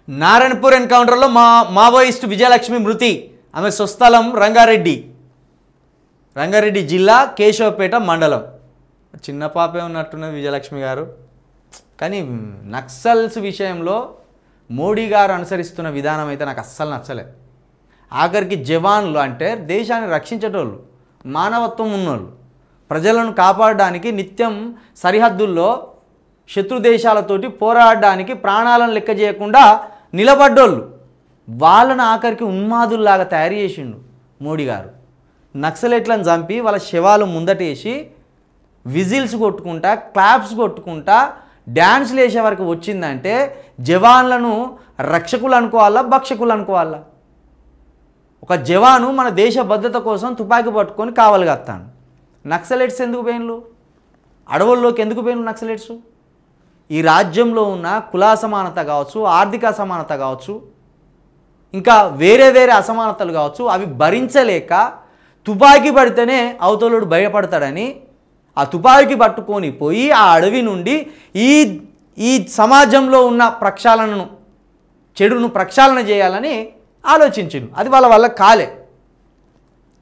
నారాయణపూర్ ఎన్కౌంటర్లో మావోయిస్టు విజయలక్ష్మి మృతి. ఆమె స్వస్థలం రంగారెడ్డి జిల్లా కేశవపేట మండలం. చిన్న పాపే ఉన్నట్టున్నది విజయలక్ష్మి గారు. కానీ నక్సల్స్ విషయంలో మోడీ గారు అనుసరిస్తున్న విధానం అయితే నాకు అస్సలు నచ్చలేదు. ఆఖరికి జవాన్లు అంటే దేశాన్ని రక్షించేటోళ్ళు, మానవత్వం ఉన్నోళ్ళు, ప్రజలను కాపాడడానికి నిత్యం సరిహద్దుల్లో శత్రు దేశాలతోటి పోరాడడానికి ప్రాణాలను లెక్క చేయకుండా నిలబడ్డోళ్ళు, వాళ్ళను ఆఖరికి ఉన్మాదుల్లాగా తయారు చేసిండు మోడీ గారు. నక్సలైట్లను చంపి వాళ్ళ శవాలు ముందటేసి విజిల్స్ కొట్టుకుంటా, క్లాప్స్ కొట్టుకుంటా, డ్యాన్స్లు వేసే వరకు వచ్చిందంటే జవాన్లను రక్షకులు అనుకోవాలా, భక్షకులు అనుకోవాలా? ఒక జవాను మన దేశ భద్రత కోసం తుపాకీ పట్టుకొని కావాలి కత్తాను. నక్సలైట్స్ ఎందుకు పోయిన్లు? అడవుల్లోకి ఎందుకు పోయిన్లు నక్సలైట్స్? ఈ రాజ్యంలో ఉన్న కుల అసమానత కావచ్చు, ఆర్థిక అసమానత కావచ్చు, ఇంకా వేరే అసమానతలు కావచ్చు, అవి భరించలేక తుపాకీ పడితేనే అవతలుడు భయపడతాడని ఆ తుపాకీ పట్టుకొని పోయి ఆ అడవి నుండి ఈ సమాజంలో ఉన్న ప్రక్షాళనను, చెడును ప్రక్షాళన చేయాలని ఆలోచించిండు. అది వాళ్ళ వల్ల కాలే,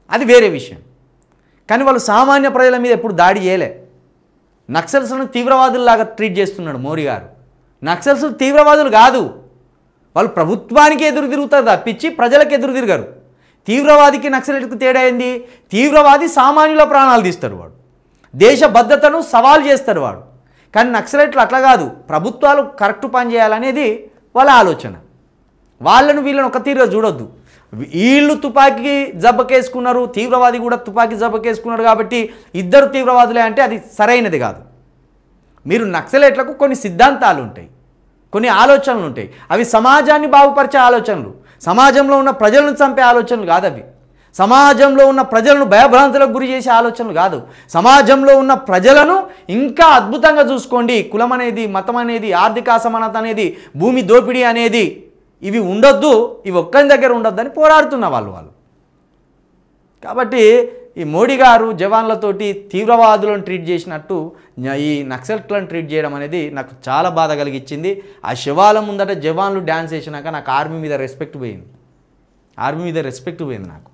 అది వేరే విషయం. కానీ వాళ్ళు సామాన్య ప్రజల మీద ఎప్పుడు దాడి చేయలే. నక్సల్స్ను తీవ్రవాదుల్లాగా ట్రీట్ చేస్తున్నాడు మోడీ గారు. నక్సల్స్ తీవ్రవాదులు కాదు, వాళ్ళు ప్రభుత్వానికి ఎదురు తిరుగుతారు తప్పించి ప్రజలకు ఎదురు తిరగరు. తీవ్రవాదికి నక్సలైట్కి తేడా ఏంది? తీవ్రవాది సామాన్యుల ప్రాణాలు తీస్తాడు, వాడు దేశ భద్రతను సవాల్ చేస్తాడు వాడు. కానీ నక్సలైట్లు అట్లా కాదు, ప్రభుత్వాలు కరెక్ట్ పని చేయాలనేది వాళ్ళ ఆలోచన. వాళ్ళను వీళ్ళని ఒక తీరుగా చూడొద్దు. వీళ్ళు తుపాకీ జబ్బకేసుకున్నారు, తీవ్రవాది కూడా తుపాకీ జబ్బకేసుకున్నాడు కాబట్టి ఇద్దరు తీవ్రవాదులే అంటే అది సరైనది కాదు. మీరు నక్సలైట్లకు కొన్ని సిద్ధాంతాలు ఉంటాయి, కొన్ని ఆలోచనలు ఉంటాయి. అవి సమాజాన్ని బాగుపరిచే ఆలోచనలు, సమాజంలో ఉన్న ప్రజలను చంపే ఆలోచనలు కాదు. అవి సమాజంలో ఉన్న ప్రజలను భయభ్రాంతులకు గురి చేసే ఆలోచనలు కాదు. సమాజంలో ఉన్న ప్రజలను ఇంకా అద్భుతంగా చూసుకోండి. కులం అనేది, మతం అనేది, ఆర్థిక అసమానత అనేది, భూమి దోపిడీ అనేది ఇవి ఉండొద్దు, ఇవి ఒక్కరి దగ్గర ఉండొద్దు అని పోరాడుతున్న వాళ్ళు. కాబట్టి ఈ మోడీ గారు జవాన్లతోటి తీవ్రవాదులను ట్రీట్ చేసినట్టు ఈ నక్సల్ట్లను ట్రీట్ చేయడం అనేది నాకు చాలా బాధ కలిగించింది. ఆ శవాల ముందట జవాన్లు డ్యాన్స్ చేసినాక నాకు ఆర్మీ మీద రెస్పెక్ట్ పోయింది నాకు.